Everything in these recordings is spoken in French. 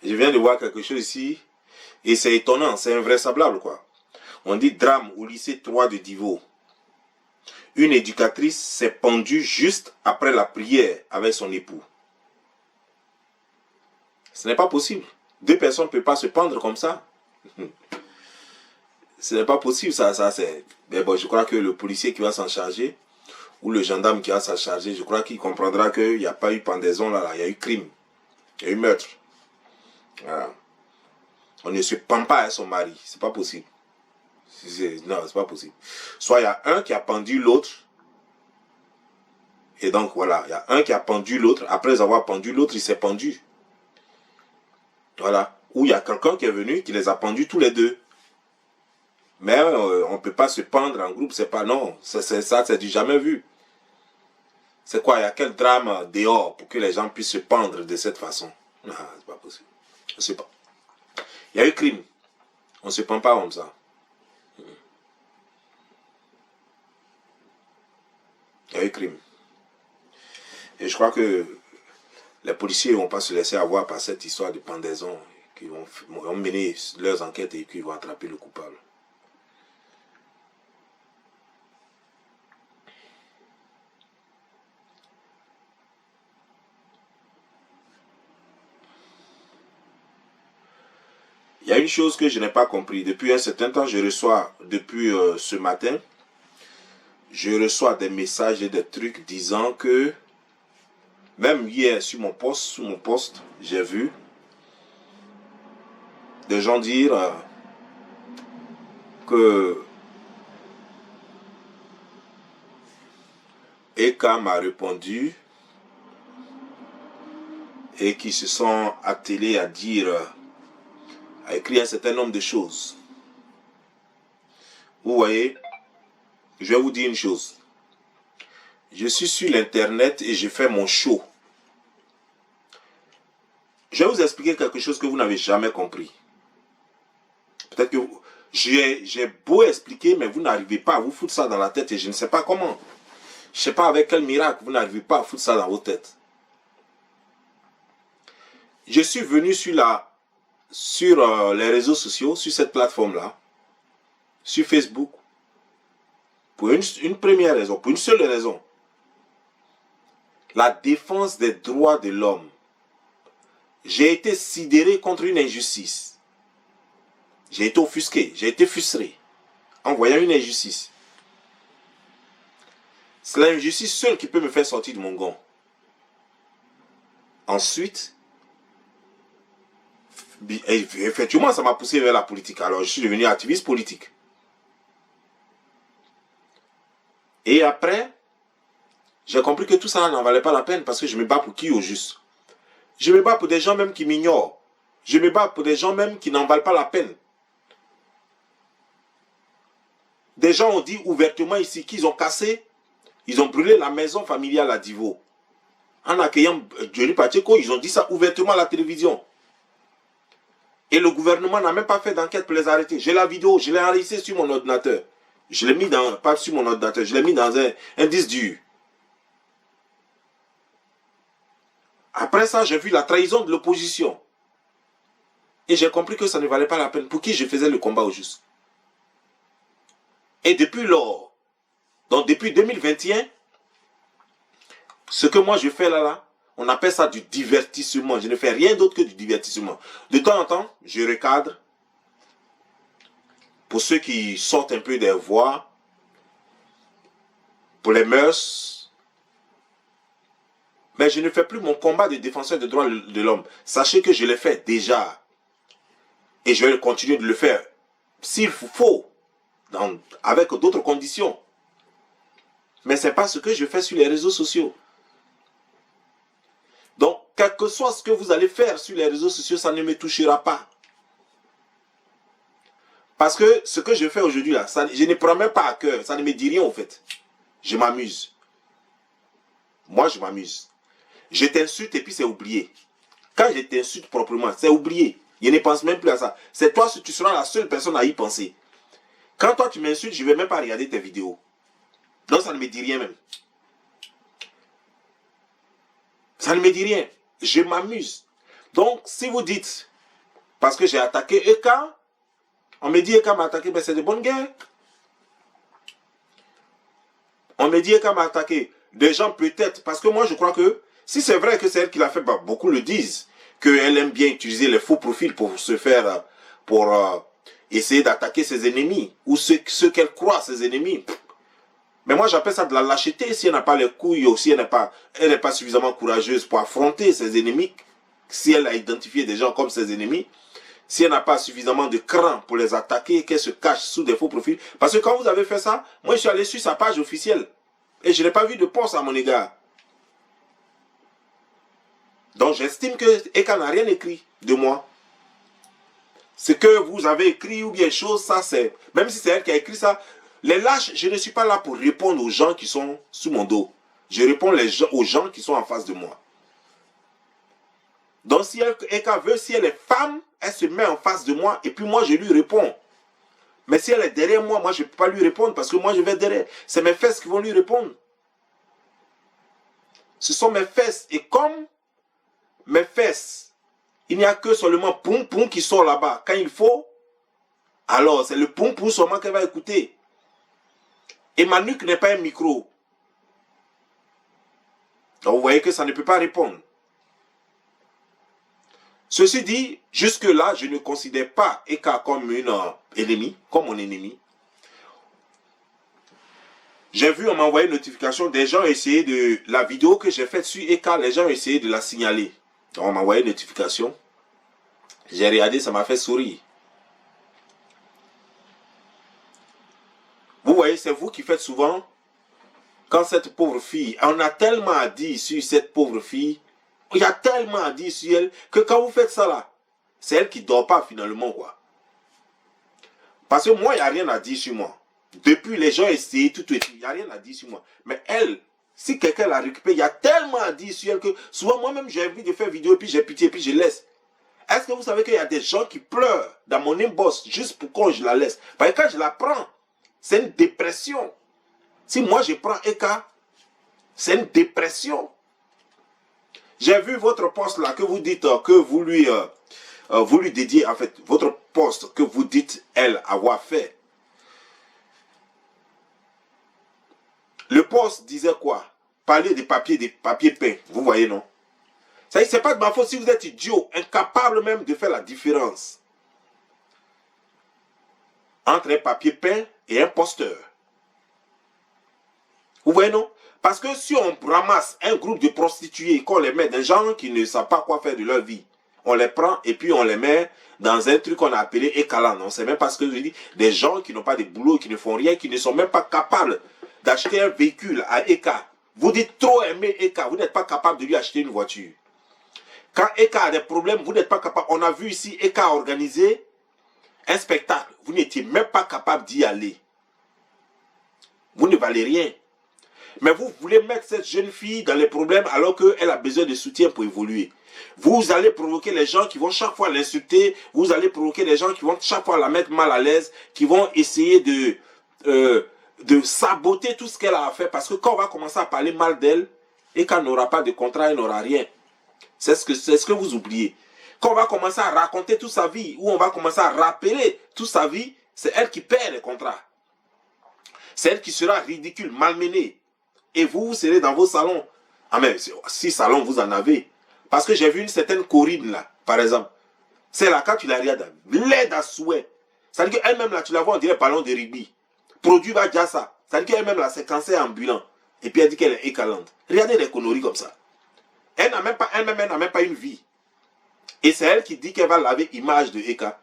Je viens de voir quelque chose ici. Et c'est étonnant, c'est invraisemblable quoi. On dit drame au lycée 3 de Divo. Une éducatrice s'est pendue juste après la prière avec son époux. Ce n'est pas possible. Deux personnes ne peuvent pas se pendre comme ça. Ce n'est pas possible ça c'est... Mais bon, je crois que le policier qui va s'en charger, ou le gendarme qui va s'en charger, je crois qu'il comprendra qu'il n'y a pas eu pendaison là, il y a eu crime. Il y a eu meurtre. Voilà. On ne se pend pas à son mari, c'est pas possible. Non, c'est pas possible. Soit il y a un qui a pendu l'autre, et donc voilà, il y a un qui a pendu l'autre, après avoir pendu l'autre, il s'est pendu. Voilà. Ou il y a quelqu'un qui est venu, qui les a pendus tous les deux. Mais on ne peut pas se pendre en groupe, c'est pas, non, ça c'est du jamais vu. C'est quoi, il y a quel drame dehors pour que les gens puissent se pendre de cette façon? Non, c'est pas possible. Je sais pas. Il y a eu crime. On ne se pend pas comme ça. Il y a eu crime. Et je crois que les policiers ne vont pas se laisser avoir par cette histoire de pendaison, qui vont mener leurs enquêtes et qui vont attraper le coupable. Il y a une chose que je n'ai pas compris. Depuis un certain temps, je reçois, depuis ce matin, je reçois des messages et des trucs disant que, même hier sur mon poste, j'ai vu des gens dire que Eka m'a répondu et qui se sont attelés à dire, à écrire un certain nombre de choses. Vous voyez, je vais vous dire une chose. Je suis sur l'internet et je fais mon show. Je vais vous expliquer quelque chose que vous n'avez jamais compris. Peut-être que j'ai beau expliquer, mais vous n'arrivez pas à vous foutre ça dans la tête et je ne sais pas comment. Je ne sais pas avec quel miracle vous n'arrivez pas à foutre ça dans vos têtes. Je suis venu sur les réseaux sociaux, sur cette plateforme-là, sur Facebook, pour une première raison, pour une seule raison. La défense des droits de l'homme. J'ai été sidéré contre une injustice. J'ai été offusqué, j'ai été frustré en voyant une injustice. C'est l'injustice seule qui peut me faire sortir de mon gond. Ensuite, effectivement, ça m'a poussé vers la politique. Alors, je suis devenu activiste politique. Et après, j'ai compris que tout ça n'en valait pas la peine parce que je me bats pour qui au juste? Je me bats pour des gens même qui m'ignorent. Je me bats pour des gens même qui n'en valent pas la peine. Des gens ont dit ouvertement ici qu'ils ont cassé, ils ont brûlé la maison familiale à Divo. En accueillant Johnny Pacheco, ils ont dit ça ouvertement à la télévision. Et le gouvernement n'a même pas fait d'enquête pour les arrêter. J'ai la vidéo, je l'ai enregistrée sur mon ordinateur. Je l'ai mis dans, pas sur mon ordinateur, je l'ai mis dans un disque dur. Après ça, j'ai vu la trahison de l'opposition. Et j'ai compris que ça ne valait pas la peine. Pour qui je faisais le combat au juste? Et depuis lors, donc depuis 2021, ce que moi je fais là, on appelle ça du divertissement. Je ne fais rien d'autre que du divertissement. De temps en temps, je recadre. Pour ceux qui sortent un peu des voies, pour les mœurs. Mais je ne fais plus mon combat de défenseur des droits de l'homme. Sachez que je l'ai fait déjà. Et je vais continuer de le faire. S'il faut. Avec d'autres conditions. Mais ce n'est pas ce que je fais sur les réseaux sociaux. Donc, quel que soit ce que vous allez faire sur les réseaux sociaux, ça ne me touchera pas. Parce que ce que je fais aujourd'hui là, je ne prends même pas à cœur. Ça ne me dit rien en fait. Je m'amuse. Moi, je m'amuse. Je t'insulte et puis c'est oublié. Quand je t'insulte proprement, c'est oublié. Je ne pense même plus à ça. C'est toi, tu seras la seule personne à y penser. Quand toi tu m'insultes, je ne vais même pas regarder tes vidéos. Donc ça ne me dit rien même. Ça ne me dit rien. je m'amuse. Donc, si vous dites, parce que j'ai attaqué Eka, on me dit Eka m'a attaqué, ben c'est de bonne guerre. On me dit Eka m'a attaqué. Des gens peut-être, parce que moi je crois que, si c'est vrai que c'est elle qui l'a fait, ben, beaucoup le disent, qu'elle aime bien utiliser les faux profils pour se faire, pour essayer d'attaquer ses ennemis, ou ceux qu'elle croit ses ennemis. Mais moi j'appelle ça de la lâcheté, si elle n'a pas les couilles, ou si elle n'est pas suffisamment courageuse pour affronter ses ennemis, si elle a identifié des gens comme ses ennemis, si elle n'a pas suffisamment de cran pour les attaquer, qu'elle se cache sous des faux profils. Parce que quand vous avez fait ça, moi je suis allé sur sa page officielle, et je n'ai pas vu de poste à mon égard. Donc j'estime que Eka n'a rien écrit de moi. Ce que vous avez écrit ou bien chose, ça c'est, même si c'est elle qui a écrit ça, les lâches, je ne suis pas là pour répondre aux gens qui sont sous mon dos. Je réponds aux gens qui sont en face de moi. Donc si Eka veut, si elle est femme, elle se met en face de moi et puis moi je lui réponds. Mais si elle est derrière moi, moi je ne peux pas lui répondre parce que moi je vais derrière. C'est mes fesses qui vont lui répondre. Ce sont mes fesses. Et comme mes fesses, il n'y a que seulement poum poum qui sort là-bas. Quand il faut, alors c'est le poum poum seulement qu'elle va écouter. Et ma nuque n'est pas un micro. Donc vous voyez que ça ne peut pas répondre. Ceci dit, jusque-là, je ne considère pas Eka comme une ennemie, comme mon ennemi. J'ai vu, on m'a envoyé une notification, des gens ont essayé de... La vidéo que j'ai faite sur Eka, les gens ont essayé de la signaler. Donc on m'a envoyé une notification. J'ai regardé, ça m'a fait sourire. Vous voyez, c'est vous qui faites souvent, quand cette pauvre fille, on a tellement à dire sur cette pauvre fille, il y a tellement à dire sur elle, que quand vous faites ça là, c'est elle qui ne dort pas finalement, quoi. Parce que moi, il n'y a rien à dire sur moi. Depuis, les gens essayent tout, il n'y a rien à dire sur moi. Mais elle, si quelqu'un la récupère, il y a tellement à dire sur elle que souvent, moi-même, j'ai envie de faire vidéo, et puis j'ai pitié, et puis je laisse. Est-ce que vous savez qu'il y a des gens qui pleurent dans mon inbox juste pour que je la laisse? Parce que quand je la prends, c'est une dépression. Si moi, je prends Eka, c'est une dépression. J'ai vu votre post là, que vous dites que vous lui dédiez, en fait, votre post que vous dites, elle, avoir fait. Le post disait quoi? Parler des papiers peints. Vous voyez, non? Ça n'est pas de ma faute si vous êtes idiot, incapable même de faire la différence entre un papier peint et un posteur. Vous voyez, non? Parce que si on ramasse un groupe de prostituées, qu'on les met, des gens qui ne savent pas quoi faire de leur vie, on les prend et puis on les met dans un truc qu'on a appelé Ekalan. On ne sait même pas ce que je dis. Des gens qui n'ont pas de boulot, qui ne font rien, qui ne sont même pas capables d'acheter un véhicule à Eka. Vous dites trop aimer Eka, vous n'êtes pas capable de lui acheter une voiture. Quand Eka a des problèmes, vous n'êtes pas capable. On a vu ici Eka organiser un spectacle. Vous n'étiez même pas capable d'y aller. Vous ne valez rien. Mais vous voulez mettre cette jeune fille dans les problèmes alors qu'elle a besoin de soutien pour évoluer. Vous allez provoquer les gens qui vont chaque fois l'insulter. Vous allez provoquer les gens qui vont chaque fois la mettre mal à l'aise. Qui vont essayer de saboter tout ce qu'elle a fait. Parce que quand on va commencer à parler mal d'elle, et qu'elle n'aura pas de contrat, elle n'aura rien. C'est ce que vous oubliez. Quand on va commencer à raconter toute sa vie, ou on va commencer à rappeler toute sa vie, c'est elle qui perd les contrats. C'est elle qui sera ridicule, malmenée. Et vous serez dans vos salons. Ah mais si salons vous en avez. Parce que j'ai vu une certaine Corinne là, par exemple. C'est là quand tu la regardes, laide à souhait. Ça veut dire qu'elle-même là, tu la vois, on dirait ballon de rugby. Produit va dire ça. Ça veut dire qu'elle-même là, c'est cancer ambulant. Et puis elle dit qu'elle est écalante. Regardez les conneries comme ça. Elle-même, elle n'a même pas une vie. Et c'est elle qui dit qu'elle va laver l'image de Eka.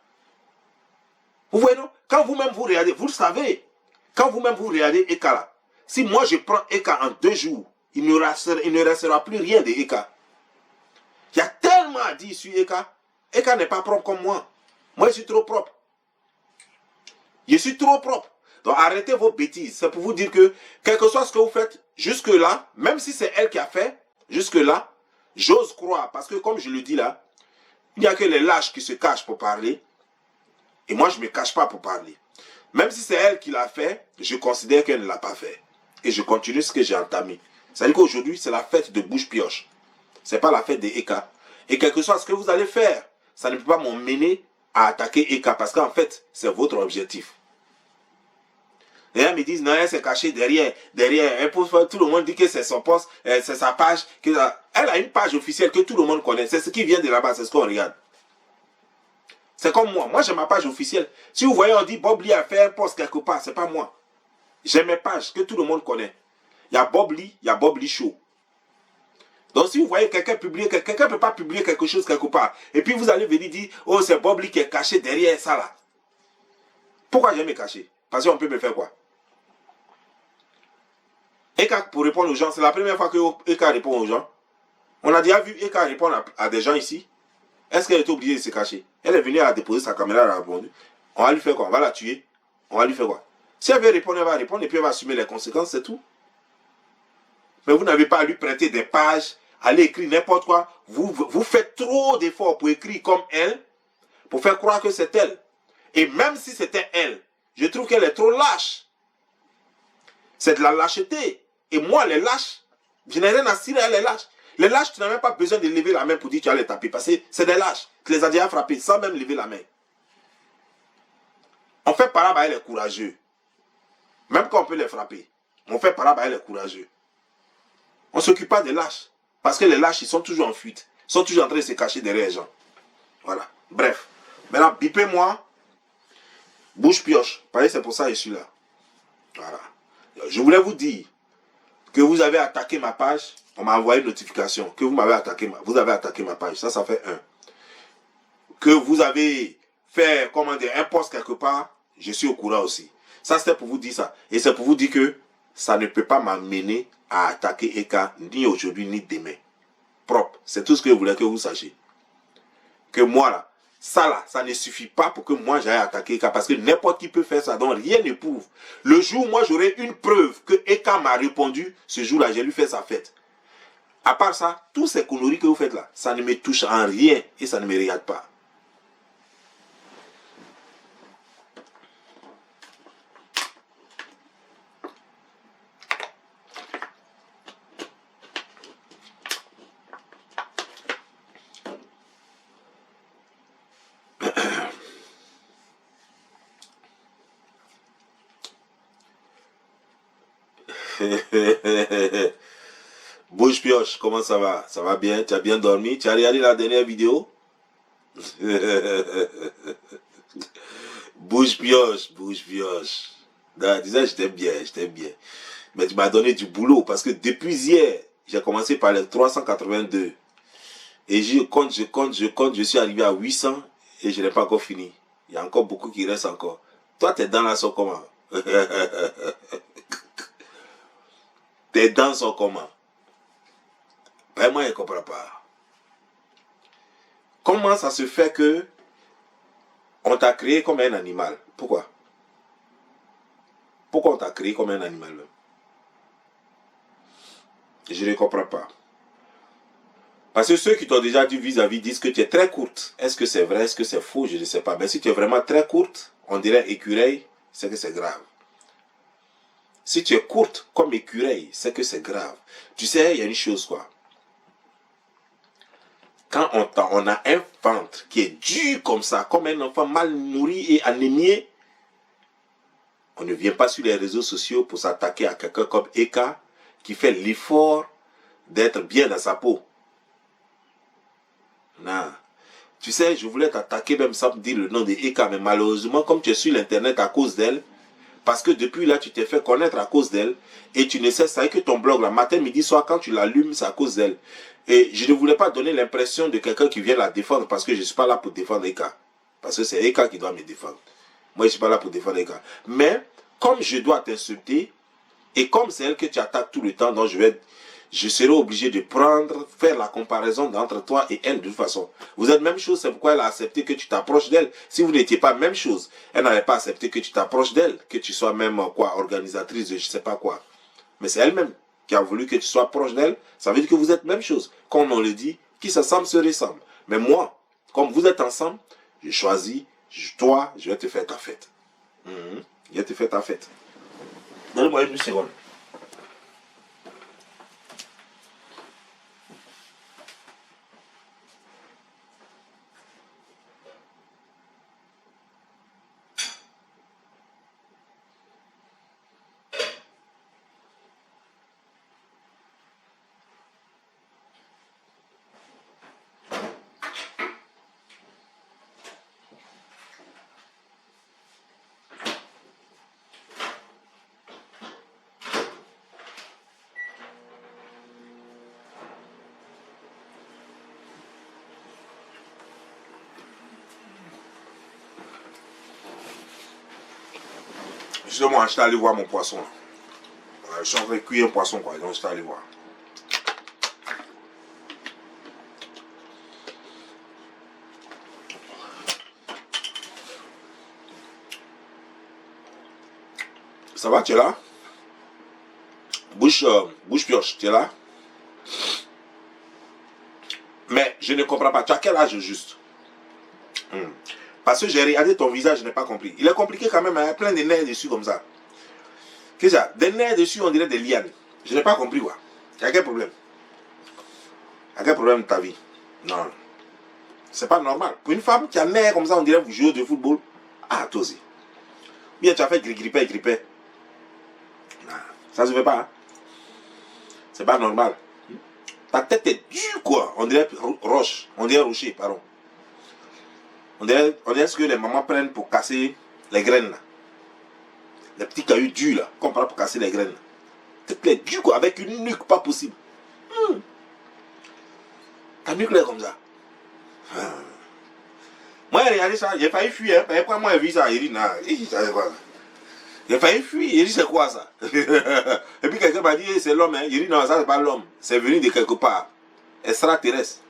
Vous voyez non? Quand vous-même vous regardez, vous le savez. Quand vous-même vous regardez Eka là, si moi je prends Eka en 2 jours, il ne restera plus rien de Eka. Il y a tellement à dire sur Eka. Eka n'est pas propre comme moi. Moi je suis trop propre. Je suis trop propre. Donc arrêtez vos bêtises. C'est pour vous dire que, quel que soit ce que vous faites, jusque-là, même si c'est elle qui a fait, jusque-là, j'ose croire. Parce que comme je le dis là, il n'y a que les lâches qui se cachent pour parler. Et moi je ne me cache pas pour parler. Même si c'est elle qui l'a fait, je considère qu'elle ne l'a pas fait. Et je continue ce que j'ai entamé. C'est-à-dire qu'aujourd'hui, c'est la fête de bouche-pioche. Ce n'est pas la fête des Eka. Et quel que soit ce que vous allez faire, ça ne peut pas m'emmener à attaquer Eka parce qu'en fait, c'est votre objectif. Les gens me disent, non, elle s'est cachée derrière. Tout le monde dit que c'est son poste, c'est sa page. Elle a une page officielle que tout le monde connaît. C'est ce qui vient de là-bas, c'est ce qu'on regarde. C'est comme moi. Moi, j'ai ma page officielle. Si vous voyez, on dit Bob Lee a fait un poste quelque part, c'est pas moi. J'ai mes pages que tout le monde connaît. Il y a Bob Lee, il y a Bob Lee Show. Donc, si vous voyez quelqu'un publier, quelqu'un ne peut pas publier quelque chose quelque part. Et puis, vous allez venir dire, oh, c'est Bob Lee qui est caché derrière ça là. Pourquoi je vais me cacher? Parce qu'on peut me faire quoi? Eka, pour répondre aux gens, c'est la première fois que Eka répond aux gens. On a déjà vu Eka répondre à des gens ici. Est-ce qu'elle est obligée de se cacher? Elle est venue à déposer sa caméra, elle a répondu. On va lui faire quoi? On va la tuer. On va lui faire quoi? Si elle veut répondre, elle va répondre et puis elle va assumer les conséquences, c'est tout. Mais vous n'avez pas à lui prêter des pages, aller écrire n'importe quoi. Vous faites trop d'efforts pour écrire comme elle, pour faire croire que c'est elle. Et même si c'était elle, je trouve qu'elle est trop lâche. C'est de la lâcheté. Et moi, les lâches, je n'ai rien à cirer à les lâches. Les lâches, tu n'as même pas besoin de lever la main pour dire que tu vas les taper. Parce que c'est des lâches. Tu les as déjà frappés sans même lever la main. On fait par là, elle est courageux. Même quand on peut les frapper. On fait par là, elle est courageux. On ne s'occupe pas des lâches. Parce que les lâches, ils sont toujours en fuite. Ils sont toujours en train de se cacher derrière les gens. Voilà. Bref. Maintenant, bipez-moi. Bouche pioche. Pareil, c'est pour ça que je suis là. Voilà. Je voulais vous dire que vous avez attaqué ma page. On m'a envoyé une notification que vous avez attaqué ma page. Ça fait un. Que vous avez fait, comment dire, un post quelque part. Je suis au courant aussi. Ça, c'était pour vous dire ça. Et c'est pour vous dire que ça ne peut pas m'amener à attaquer Eka ni aujourd'hui ni demain. Propre. C'est tout ce que je voulais que vous sachiez. Que moi là, ça ne suffit pas pour que moi j'aille attaquer Eka. Parce que n'importe qui peut faire ça. Donc rien ne prouve. Le jour où moi j'aurai une preuve que Eka m'a répondu, ce jour-là, j'ai lui fait sa fête. À part ça, tous ces conneries que vous faites là, ça ne me touche en rien et ça ne me regarde pas. Bouche pioche, comment ça va? Ça va bien? Tu as bien dormi? Tu as regardé la dernière vidéo? Bouche pioche, bouche pioche. Non, disais, je t'aime bien, je t'aime bien. Mais tu m'as donné du boulot parce que depuis hier, j'ai commencé par les 382. Et je compte, je suis arrivé à 800 et je n'ai pas encore fini. Il y a encore beaucoup qui restent encore. Toi, tes dents là sont comment? Tes dents sont comment? Ben moi, je ne comprends pas. Comment ça se fait que on t'a créé comme un animal? Pourquoi? Pourquoi on t'a créé comme un animal? Je ne comprends pas. Parce que ceux qui t'ont déjà dit vis-à-vis disent que tu es très courte. Est-ce que c'est vrai? Est-ce que c'est faux? Je ne sais pas. Mais si tu es vraiment très courte, on dirait écureuil, c'est que c'est grave. Si tu es courte comme écureuil, c'est que c'est grave. Tu sais, il y a une chose quoi. Quand on a un ventre qui est dur comme ça, comme un enfant mal nourri et anémié, on ne vient pas sur les réseaux sociaux pour s'attaquer à quelqu'un comme Eka qui fait l'effort d'être bien dans sa peau. Non. Tu sais, je voulais t'attaquer même sans me dire le nom de Eka, mais malheureusement, comme tu es sur l'internet à cause d'elle, parce que depuis là, tu t'es fait connaître à cause d'elle, et tu ne sais ça que ton blog, là, matin, midi, soir, quand tu l'allumes, c'est à cause d'elle. Et je ne voulais pas donner l'impression de quelqu'un qui vient la défendre, parce que je ne suis pas là pour défendre Eka. Parce que c'est Eka qui doit me défendre. Moi, je ne suis pas là pour défendre Eka. Mais, comme je dois t'insulter, et comme c'est elle que tu attaques tout le temps, donc je serai obligé de faire la comparaison entre toi et elle de toute façon. Vous êtes même chose, c'est pourquoi elle a accepté que tu t'approches d'elle. Si vous n'étiez pas même chose, elle n'avait pas accepté que tu t'approches d'elle, que tu sois même quoi, organisatrice de je ne sais pas quoi. Mais c'est elle-même qui a voulu que tu sois proche d'elle. Ça veut dire que vous êtes même chose. Comme on le dit, qui s'assemble se ressemble. Mais moi, comme vous êtes ensemble, je choisis, toi, je vais te faire ta fête. Je vais te faire ta fête. Donnez-moi une seconde. Justement, je suis allé voir mon poisson. Là. Je suis en train de cuire un poisson, quoi. Donc, je suis allé voir. Ça va, tu es là? Bouche pioche, tu es là? Mais je ne comprends pas. Tu as quel âge juste? Parce que j'ai regardé ton visage, je n'ai pas compris. Il est compliqué quand même, il y a plein de nerfs dessus comme ça. Qu'est-ce que ça? Des nerfs dessus, on dirait des lianes. Je n'ai pas compris quoi. Il y a quel problème? Il y a quel problème de ta vie? Non. C'est pas normal. Pour une femme qui a nerfs comme ça, on dirait vous jouez de football. Ah, toi aussi. Bien, tu as fait gripper. Ça se fait pas. Hein? C'est pas normal. Ta tête est dure quoi. On dirait roche. On dirait rocher, pardon. On dirait ce que les mamans prennent pour casser les graines là. Les petits cailloux durs là. Qu'on prend pour casser les graines. Ta tête est dure quoi. Avec une nuque pas possible. Ta nuque là comme ça. Moi j'ai regardé ça. J'ai failli fuir. Hein. Pourquoi moi j'ai vu ça? Il dit non. J'ai failli fuir. Il dit c'est quoi ça? Et puis quelqu'un m'a dit c'est l'homme. Hein. Il dit non, ça c'est pas l'homme. C'est venu de quelque part. Extraterrestre.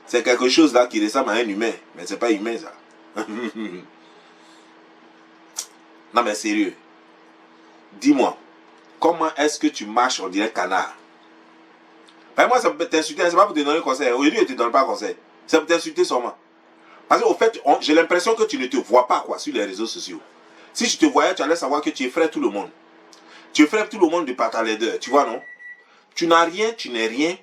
C'est quelque chose là qui ressemble à un humain. Mais c'est pas humain ça. Non mais sérieux. Dis-moi. Comment est-ce que tu marches on dirait canard? Ben moi ça peut t'insulter. C'est pas pour te donner conseil. Aujourd'hui je te donne pas conseil. C'est pour t'insulter seulement. Parce qu'au fait j'ai l'impression que tu ne te vois pas quoi sur les réseaux sociaux. Si tu te voyais, tu allais savoir que tu effraies tout le monde. Tu effraies tout le monde de par ta laideur. Tu vois, non? Tu n'as rien, tu n'es rien.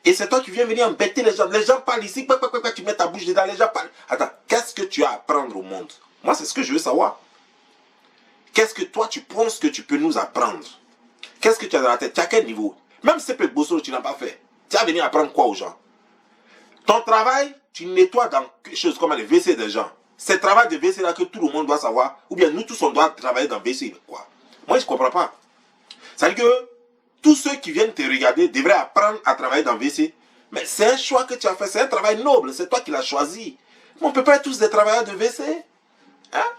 Et c'est toi qui viens venir embêter les gens. Les gens parlent ici, tu mets ta bouche dedans, les gens parlent. Attends, qu'est-ce que tu as à apprendre au monde? Moi, c'est ce que je veux savoir. Qu'est-ce que toi, tu penses que tu peux nous apprendre? Qu'est-ce que tu as dans la tête? Tu as quel niveau? Même si c'est Bosso, tu n'as pas fait. Tu vas venir apprendre quoi aux gens? Ton travail, tu nettoies dans quelque chose comme les WC des gens. C'est le travail de WC là que tout le monde doit savoir. Ou bien nous tous on doit travailler dans WC. Quoi. Moi je ne comprends pas. Ça veut dire que tous ceux qui viennent te regarder devraient apprendre à travailler dans WC. Mais c'est un choix que tu as fait. C'est un travail noble. C'est toi qui l'as choisi. Mais on ne peut pas être tous des travailleurs de WC. Hein?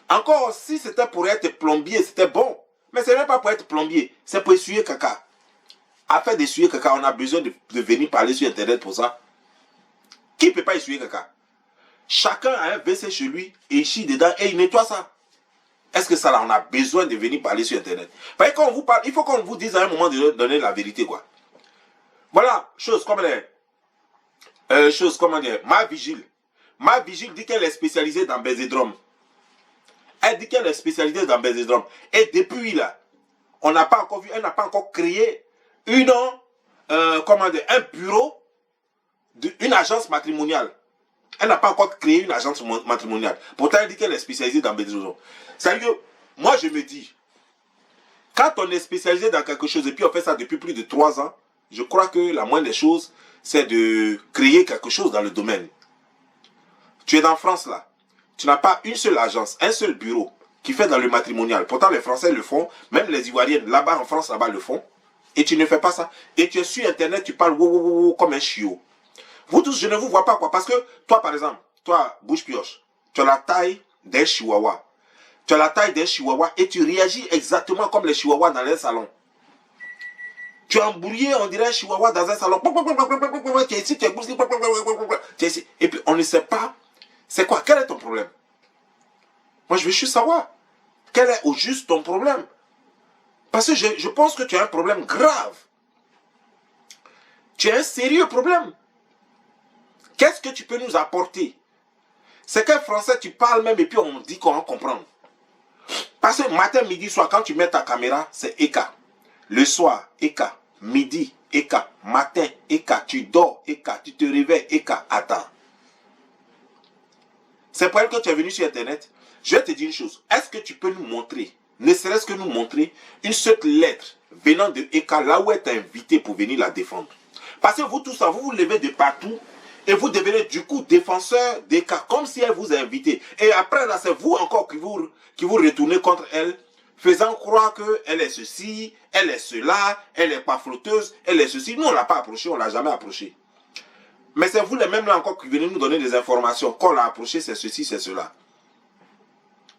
Encore si c'était pour être plombier, c'était bon. Mais ce n'est même pas pour être plombier. C'est pour essuyer caca. Afin d'essuyer caca, on a besoin de venir parler sur Internet pour ça. Qui ne peut pas essuyer caca? Chacun a un WC chez lui et il chie dedans et il nettoie ça. Est-ce que ça là, on a besoin de venir parler sur Internet? Parce que quand on vous parle, il faut qu'on vous dise à un moment de donner la vérité quoi. Voilà, chose comme ma vigile. Ma vigile dit qu'elle est spécialisée dans Benzédrome. Elle dit qu'elle est spécialisée dans Benzédrome. Et depuis là, on n'a pas encore vu, elle n'a pas encore créé un bureau, une agence matrimoniale. Elle n'a pas encore créé une agence matrimoniale. Pourtant, elle dit qu'elle est spécialisée dans Benzédrome. C'est-à-dire que, moi je me dis, quand on est spécialisé dans quelque chose et puis on fait ça depuis plus de 3 ans, je crois que la moindre des choses, c'est de créer quelque chose dans le domaine. Tu es en France là. Tu n'as pas une seule agence, un seul bureau qui fait dans le matrimonial. Pourtant, les Français le font, même les Ivoiriennes là-bas en France, là-bas le font. Et tu ne fais pas ça. Et tu es sur Internet, tu parles comme un chiot. Vous tous, je ne vous vois pas quoi. Parce que toi, par exemple, toi, bouche pioche, tu as la taille d'un chihuahua. Tu as la taille d'un chihuahua et tu réagis exactement comme les chihuahuas dans les salons. Tu es embrouillé, on dirait un chihuahua dans un salon. Tu es ici, tu es ici. Et puis, on ne sait pas. C'est quoi? Quel est ton problème? Moi, je veux juste savoir. Quel est au juste ton problème? Parce que je pense que tu as un problème grave. Tu as un sérieux problème. Qu'est-ce que tu peux nous apporter? C'est qu'un français, tu parles même et puis on dit qu'on va comprendre. Parce que matin, midi, soir, quand tu mets ta caméra, c'est Eka. Le soir, Eka. Midi, Eka. Matin, Eka. Tu dors, Eka. Tu te réveilles, Eka. Attends. C'est pour elle que tu es venu sur Internet. Je vais te dire une chose. Est-ce que tu peux nous montrer, ne serait-ce que nous montrer, une seule lettre venant de Eka, là où elle t'a invité pour venir la défendre? Parce que vous, tout ça, vous vous levez de partout et vous devenez du coup défenseur d'Eka, comme si elle vous a invité. Et après, là, c'est vous encore qui vous retournez contre elle, faisant croire qu'elle est ceci, elle est cela, elle n'est pas flotteuse, elle est ceci. Nous, on ne l'a pas approché, on ne l'a jamais approché. Mais c'est vous les mêmes là encore qui venez nous donner des informations. Quand on l'a approché, c'est ceci, c'est cela.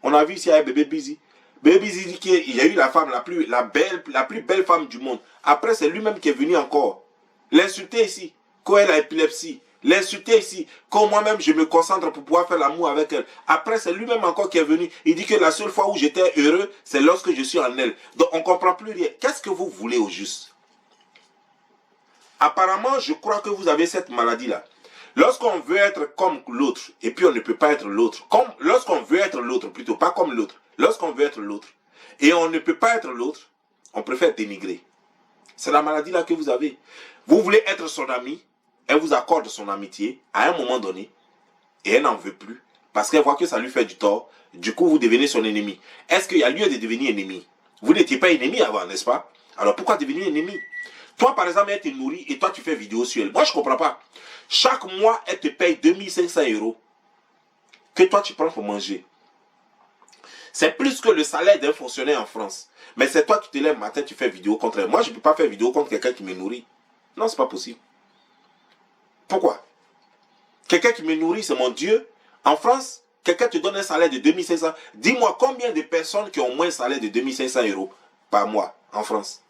On a vu ici un bébé busy. Baby il dit qu'il a eu la femme la plus belle femme du monde. Après, c'est lui-même qui est venu encore. L'insulter ici, quand elle a épilepsie. L'insulter ici, quand moi-même je me concentre pour pouvoir faire l'amour avec elle. Après, c'est lui-même encore qui est venu. Il dit que la seule fois où j'étais heureux, c'est lorsque je suis en elle. Donc, on ne comprend plus rien. Qu'est-ce que vous voulez au juste? Apparemment, je crois que vous avez cette maladie-là. Lorsqu'on veut être comme l'autre, et puis on ne peut pas être l'autre. Lorsqu'on veut être l'autre, plutôt pas comme l'autre. Lorsqu'on veut être l'autre, et on ne peut pas être l'autre, on préfère dénigrer. C'est la maladie-là que vous avez. Vous voulez être son ami, elle vous accorde son amitié à un moment donné, et elle n'en veut plus, parce qu'elle voit que ça lui fait du tort. Du coup, vous devenez son ennemi. Est-ce qu'il y a lieu de devenir ennemi? Vous n'étiez pas ennemi avant, n'est-ce pas? Alors pourquoi devenir ennemi? Toi, par exemple, elle te nourrit et toi, tu fais vidéo sur elle. Moi, je ne comprends pas. Chaque mois, elle te paye 2500 € que toi, tu prends pour manger. C'est plus que le salaire d'un fonctionnaire en France. Mais c'est toi qui te lèves le matin, tu fais vidéo contre elle. Moi, je ne peux pas faire vidéo contre quelqu'un qui me nourrit. Non, ce n'est pas possible. Pourquoi? Quelqu'un qui me nourrit, c'est mon Dieu. En France, quelqu'un te donne un salaire de 2500. Dis-moi combien de personnes qui ont moins un salaire de 2500 € par mois en France?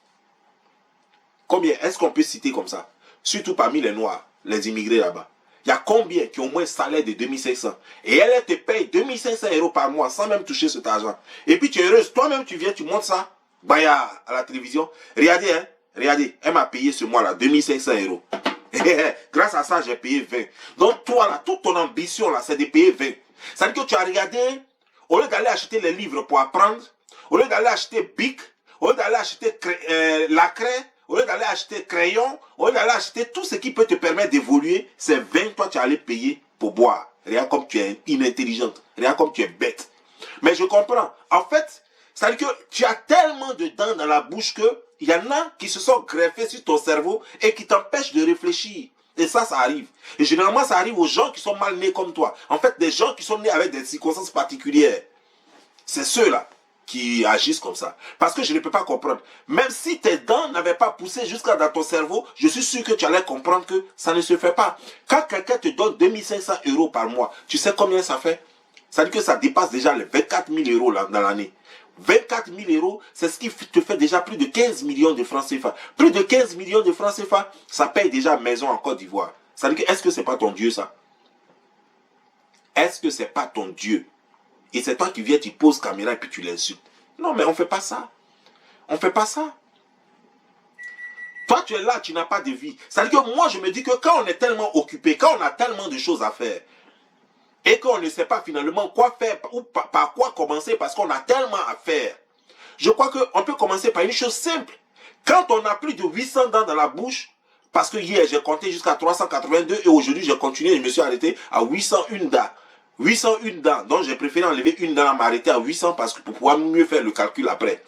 Combien est-ce qu'on peut citer comme ça? Surtout parmi les Noirs, les immigrés là-bas. Il y a combien qui ont moins un salaire de 2500? Et elle te paye 2500 € par mois sans même toucher cet argent. Et puis tu es heureuse. Toi-même, tu viens, tu montes ça à la télévision. Regardez, hein. Regardez, elle m'a payé ce mois-là 2500 €. Grâce à ça, j'ai payé 20. Donc toi, là, toute ton ambition, là, c'est de payer 20. Ça veut dire que tu as regardé, au lieu d'aller acheter les livres pour apprendre, au lieu d'aller acheter Bic, au lieu d'aller acheter la craie, au lieu d'aller acheter crayon, au lieu d'aller acheter tout ce qui peut te permettre d'évoluer, c'est 20, toi tu allais payer pour boire. Regarde comme tu es inintelligente. Regarde comme tu es bête. Mais je comprends. En fait, ça veut dire que tu as tellement de dents dans la bouche que il y en a qui se sont greffés sur ton cerveau et qui t'empêchent de réfléchir. Et ça arrive. Et généralement, ça arrive aux gens qui sont mal nés comme toi. En fait, des gens qui sont nés avec des circonstances particulières. C'est ceux-là qui agissent comme ça. Parce que je ne peux pas comprendre. Même si tes dents n'avaient pas poussé jusqu'à dans ton cerveau, je suis sûr que tu allais comprendre que ça ne se fait pas. Quand quelqu'un te donne 2500 € par mois, tu sais combien ça fait? Ça veut dire que ça dépasse déjà les 24 000 € dans l'année. 24 000 €, c'est ce qui te fait déjà plus de 15 millions de francs CFA. Plus de 15 millions de francs CFA, ça paye déjà maison en Côte d'Ivoire. Ça veut dire que, est-ce que c'est pas ton Dieu ça? Est-ce que c'est pas ton Dieu? Et c'est toi qui viens, tu poses caméra et puis tu l'insultes. Non, mais on ne fait pas ça. On ne fait pas ça. Toi, tu es là, tu n'as pas de vie. Ça veut dire que moi, je me dis que quand on est tellement occupé, quand on a tellement de choses à faire, et qu'on ne sait pas finalement quoi faire ou par quoi commencer parce qu'on a tellement à faire, je crois qu'on peut commencer par une chose simple. Quand on a plus de 800 dents dans la bouche, parce que hier j'ai compté jusqu'à 382 et aujourd'hui j'ai continué, je me suis arrêté à 801 dents. 801 dents, donc j'ai préféré enlever une dent à m'arrêter à 800 parce que pour pouvoir mieux faire le calcul après.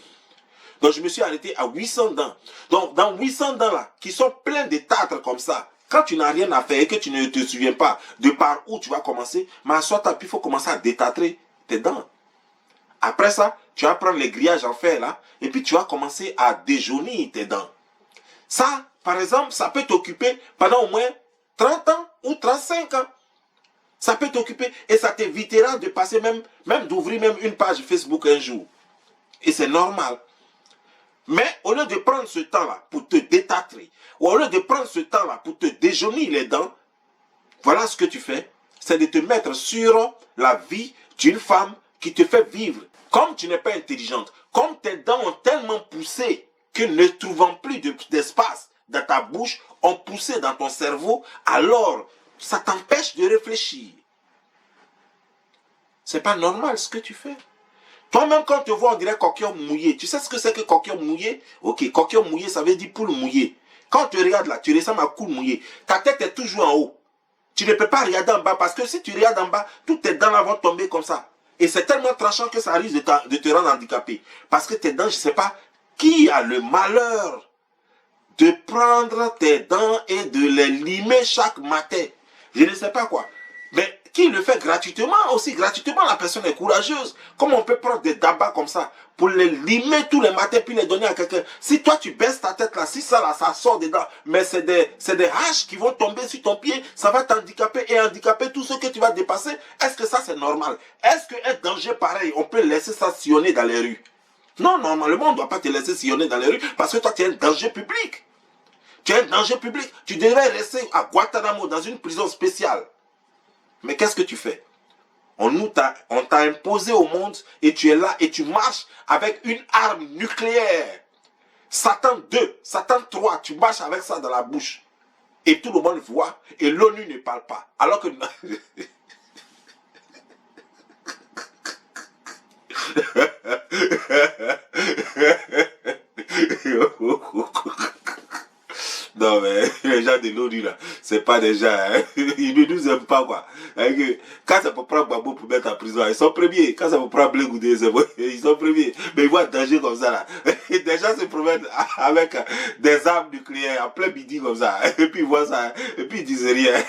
Donc je me suis arrêté à 800 dents. Donc dans 800 dents là, qui sont pleins de tartres comme ça, quand tu n'as rien à faire et que tu ne te souviens pas de par où tu vas commencer, mais à soi, il faut commencer à détartrer tes dents. Après ça, tu vas prendre les grillages en fer là, et puis tu vas commencer à déjaunir tes dents. Ça, par exemple, ça peut t'occuper pendant au moins 30 ans ou 35 ans. Ça peut t'occuper et ça t'évitera de passer même d'ouvrir même une page Facebook un jour. Et c'est normal. Mais au lieu de prendre ce temps-là pour te détartrer, ou au lieu de prendre ce temps-là pour te déjaunir les dents, voilà ce que tu fais, c'est de te mettre sur la vie d'une femme qui te fait vivre. Comme tu n'es pas intelligente, comme tes dents ont tellement poussé que ne trouvant plus d'espace dans ta bouche, ont poussé dans ton cerveau, alors ça t'empêche de réfléchir. C'est pas normal ce que tu fais. Toi-même, quand tu vois, on dirait coquillon mouillé. Tu sais ce que c'est que coquillon mouillé? Ok, coquillon mouillé, ça veut dire poule mouillée. Quand tu regardes là, tu ressembles à poule mouillée. Ta tête est toujours en haut. Tu ne peux pas regarder en bas parce que si tu regardes en bas, toutes tes dents là vont tomber comme ça. Et c'est tellement tranchant que ça risque de te rendre handicapé. Parce que tes dents, je ne sais pas qui a le malheur de prendre tes dents et de les limer chaque matin. Je ne sais pas quoi. Mais qui le fait gratuitement aussi. Gratuitement, la personne est courageuse. Comment on peut prendre des dabas comme ça pour les limer tous les matins puis les donner à quelqu'un? Si toi tu baisses ta tête là, si ça là, ça sort dedans, mais c'est des haches qui vont tomber sur ton pied, ça va t'handicaper et handicaper tous ceux que tu vas dépasser. Est-ce que ça c'est normal? Est-ce qu'un danger pareil, on peut laisser ça sillonner dans les rues? Non, normalement on ne doit pas te laisser sillonner dans les rues parce que toi tu es un danger public. Tu es un danger public. Tu devrais rester à Guantanamo dans une prison spéciale. Mais qu'est-ce que tu fais? On t'a imposé au monde et tu es là et tu marches avec une arme nucléaire. Satan 2, Satan 3, tu marches avec ça dans la bouche. Et tout le monde voit et l'ONU ne parle pas. Alors que... Non mais les gens de l'ONU là, c'est pas des gens, hein. Ils ne nous aiment pas quoi. Quand ça peut prendre Gbagbo pour mettre en prison, ils sont premiers. Quand ça peut prendre Blé Goudé, ils sont premiers. Mais ils voient un danger comme ça là. Des gens se promènent avec des armes nucléaires en plein midi comme ça. Et puis ils voient ça, et puis ils disent rien.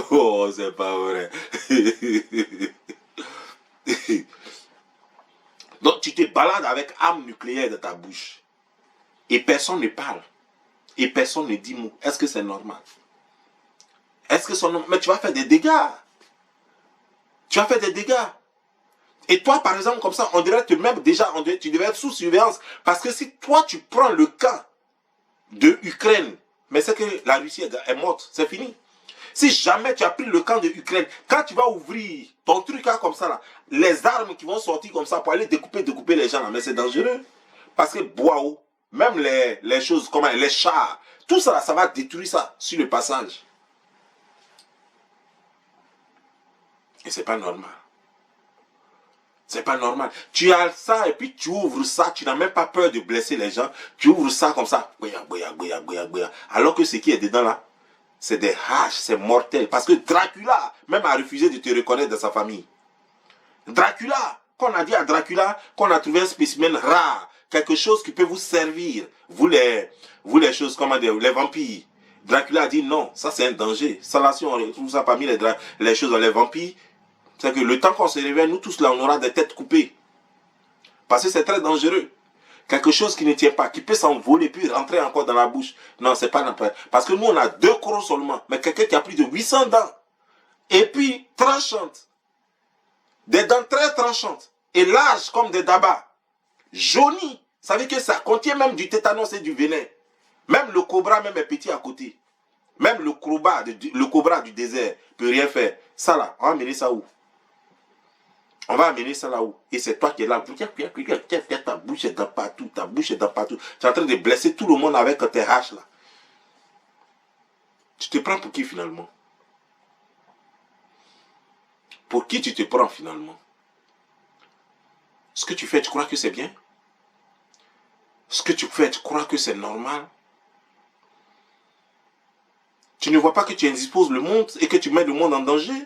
Oh, c'est pas vrai. Donc, tu te balades avec arme nucléaire dans ta bouche. Et personne ne parle. Et personne ne dit mot. Est-ce que c'est normal? Est-ce que c'est normal? Mais tu vas faire des dégâts. Tu vas faire des dégâts. Et toi, par exemple, comme ça, on dirait te même déjà, tu devrais être sous surveillance. Parce que si toi, tu prends le cas de Ukraine, mais c'est que la Russie est morte, c'est fini. Si jamais tu as pris le camp de Ukraine, quand tu vas ouvrir ton truc là comme ça, là, les armes qui vont sortir comme ça pour aller découper les gens là, mais c'est dangereux. Parce que Boao, même les choses comme les chars, tout ça là, ça va détruire ça sur le passage. Et c'est pas normal. C'est pas normal. Tu as ça et puis tu ouvres ça, tu n'as même pas peur de blesser les gens. Tu ouvres ça comme ça. Alors que ce qui est dedans là, c'est des haches, c'est mortel. Parce que Dracula même a refusé de te reconnaître dans sa famille. Dracula, qu'on a dit à Dracula qu'on a trouvé un spécimen rare, quelque chose qui peut vous servir. Vous les choses, comment dire, les vampires. Dracula a dit non, ça c'est un danger. Ça là, si on retrouve ça parmi les choses, les vampires, c'est que le temps qu'on se réveille, nous tous là, on aura des têtes coupées. Parce que c'est très dangereux. Quelque chose qui ne tient pas, qui peut s'envoler puis rentrer encore dans la bouche. Non, c'est pas n'importe. Parce que nous, on a 2 crocs seulement. Mais quelqu'un qui a plus de 800 dents. Et puis, tranchantes. Des dents très tranchantes. Et larges comme des dabas. Jaunies. Ça veut dire que ça contient même du tétanos et du venin. Même le cobra même est petit à côté. Même le cobra du désert peut rien faire. Ça là, on va amener ça où? On va amener ça là-haut. Et c'est toi qui es là. Ta bouche est dans partout. Ta bouche est dans partout. Tu es en train de blesser tout le monde avec tes haches là. Tu te prends pour qui finalement? Pour qui tu te prends finalement? Ce que tu fais, tu crois que c'est bien? Ce que tu fais, tu crois que c'est normal? Tu ne vois pas que tu indisposes le monde et que tu mets le monde en danger?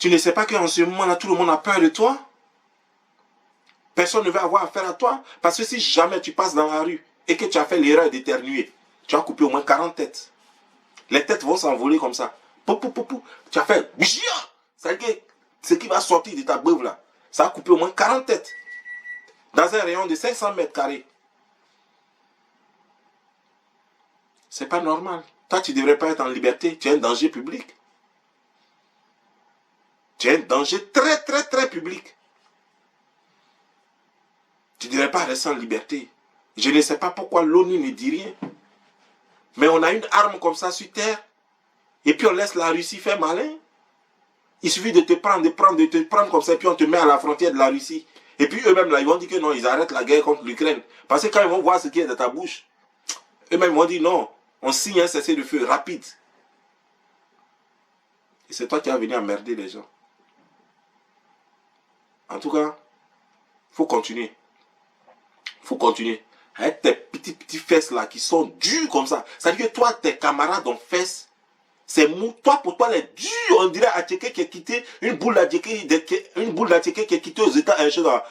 Tu ne sais pas qu'en ce moment-là, tout le monde a peur de toi? Personne ne va avoir affaire à toi. Parce que si jamais tu passes dans la rue et que tu as fait l'erreur d'éternuer, tu as coupé au moins 40 têtes. Les têtes vont s'envoler comme ça. Tu as fait... Ça veut dire que ce qui va sortir de ta beuve là, ça a coupé au moins 40 têtes. Dans un rayon de 500 mètres carrés. C'est pas normal. Toi, tu ne devrais pas être en liberté. Tu es un danger public. Tu es un danger très, très, très public. Tu ne devrais pas rester en liberté. Je ne sais pas pourquoi l'ONU ne dit rien. Mais on a une arme comme ça sur terre. Et puis on laisse la Russie faire malin. Il suffit de te prendre comme ça. Et puis on te met à la frontière de la Russie. Et puis eux-mêmes là, ils vont dire que non, ils arrêtent la guerre contre l'Ukraine. Parce que quand ils vont voir ce qui est dans ta bouche, eux-mêmes vont dire non, on signe un cessez-le-feu rapide. Et c'est toi qui as venu emmerder les gens. En tout cas, il faut continuer. Il faut continuer. Avec tes petits fesses là qui sont durs comme ça. Ça veut dire que toi, tes camarades ont fesses. C'est mou. Toi, pour toi, les dur, on dirait Attiéké qui a quitté, une boule d'Attiéké qui a quitté aux États,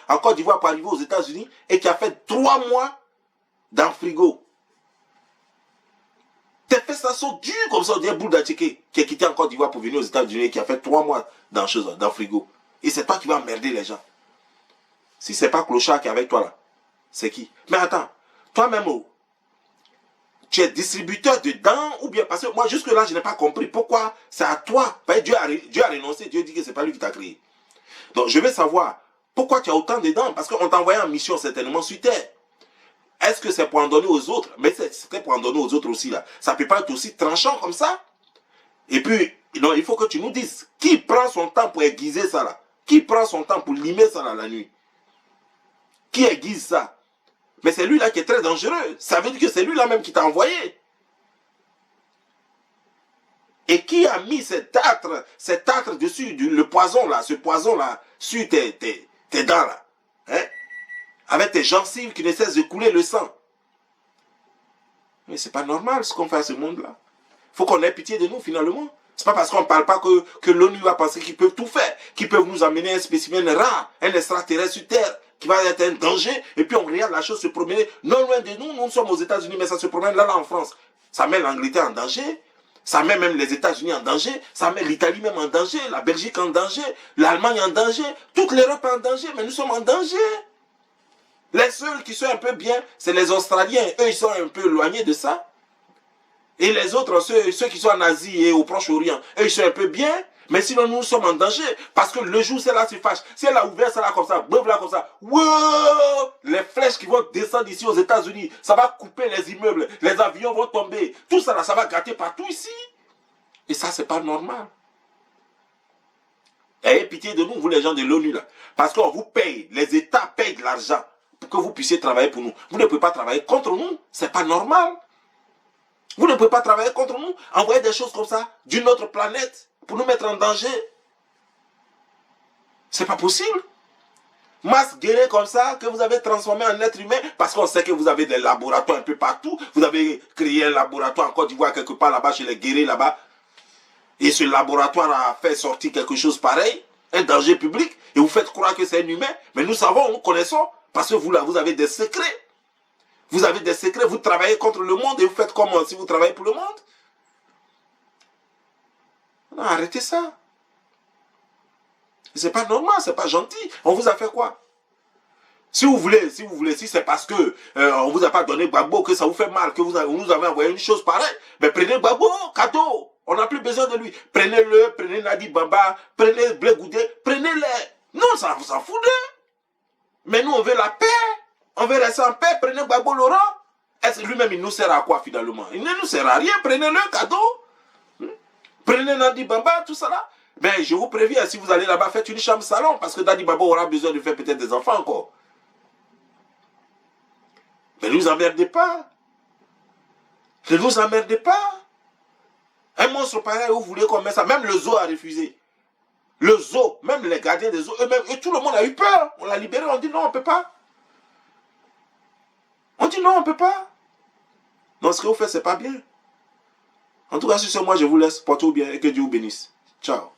en Côte d'Ivoire pour arriver aux États-Unis et qui a fait 3 mois dans le frigo. Tes fesses sont dures comme ça, on dirait boule d'Attiéké qui a quitté en Côte d'Ivoire pour venir aux États-Unis et qui a fait 3 mois dans le frigo. Et c'est toi qui vas emmerder les gens. Si c'est pas Clochard qui est avec toi là, c'est qui? Mais attends, toi-même, tu es distributeur de dents ou bien parce que moi jusque là je n'ai pas compris pourquoi c'est à toi. Dieu a renoncé, Dieu dit que c'est pas lui qui t'a créé. Donc je veux savoir pourquoi tu as autant de dents, parce qu'on t'a envoyé en mission certainement sur terre. Est-ce que c'est pour en donner aux autres? Mais c'était pour en donner aux autres aussi là. Ça peut pas être aussi tranchant comme ça. Et puis non, il faut que tu nous dises qui prend son temps pour aiguiser ça là, qui prend son temps pour limer ça là la nuit, qui aiguise ça. Mais c'est lui là qui est très dangereux. Ça veut dire que c'est lui là même qui t'a envoyé. Et qui a mis cet âtre dessus, le poison là, ce poison là, sur tes dents là. Hein? Avec tes gencives qui ne cessent de couler le sang. Mais c'est pas normal ce qu'on fait à ce monde là. Il faut qu'on ait pitié de nous finalement. C'est pas parce qu'on ne parle pas que l'ONU va penser qu'ils peuvent tout faire, qu'ils peuvent nous amener un spécimen rare, un extraterrestre sur Terre, qui va être un danger, et puis on regarde la chose se promener non loin de nous. Nous sommes aux États-Unis, mais ça se promène là en France. Ça met l'Angleterre en danger, ça met même les États-Unis en danger, ça met l'Italie même en danger, la Belgique en danger, l'Allemagne en danger, toute l'Europe en danger, mais nous sommes en danger. Les seuls qui sont un peu bien, c'est les Australiens, eux ils sont un peu éloignés de ça. Et les autres, ceux qui sont en Asie et au Proche-Orient, eux ils sont un peu bien. Mais sinon, nous sommes en danger. Parce que le jour, celle-là se fâche. Si elle a ouvert celle-là comme ça, bouf là comme ça, wow, les flèches qui vont descendre ici aux États-Unis, ça va couper les immeubles, les avions vont tomber. Tout ça, là, ça va gâter partout ici. Et ça, c'est pas normal. Ayez pitié de nous, vous les gens de l'ONU, là. Parce qu'on vous paye, les États payent de l'argent pour que vous puissiez travailler pour nous. Vous ne pouvez pas travailler contre nous. C'est pas normal. Vous ne pouvez pas travailler contre nous. Envoyer des choses comme ça d'une autre planète pour nous mettre en danger. C'est pas possible. Masse guérie comme ça, que vous avez transformé en être humain, parce qu'on sait que vous avez des laboratoires un peu partout. Vous avez créé un laboratoire en Côte d'Ivoire, quelque part là-bas, chez les guéris là-bas. Et ce laboratoire a fait sortir quelque chose pareil, un danger public, et vous faites croire que c'est un humain. Mais nous savons, nous connaissons, parce que vous là, vous avez des secrets. Vous avez des secrets, vous travaillez contre le monde, et vous faites comment si vous travaillez pour le monde? Non, arrêtez ça. C'est pas normal, c'est pas gentil. On vous a fait quoi? Si vous voulez, si c'est parce que on vous a pas donné Gbagbo, que ça vous fait mal, que vous nous avez envoyé une chose pareille, mais prenez Gbagbo, cadeau. On n'a plus besoin de lui. Prenez-le, prenez Nadi Bamba, prenez Blé Goudé, prenez-les. Non, ça vous en fout d'eux. Mais nous, on veut la paix. On veut rester en paix. Prenez Gbagbo Laurent. Est-ce que lui-même, il nous sert à quoi finalement? Il ne nous sert à rien. Prenez-le, cadeau. Prenez Nadi Bamba, tout ça là. Ben, je vous préviens, si vous allez là-bas, faites une chambre salon, parce que Nadi Bamba aura besoin de faire peut-être des enfants encore. Mais ne nous emmerdez pas. Ne nous emmerdez pas. Un monstre pareil, vous voulez qu'on mette ça. Même le zoo a refusé. Le zoo, même les gardiens des zoos, eux-mêmes, et tout le monde a eu peur. On l'a libéré, on dit non, on ne peut pas. On dit non, on ne peut pas. Non, ce que vous faites, ce n'est pas bien. En tout cas, sur ce, moi, je vous laisse. Portez-vous bien et que Dieu vous bénisse. Ciao.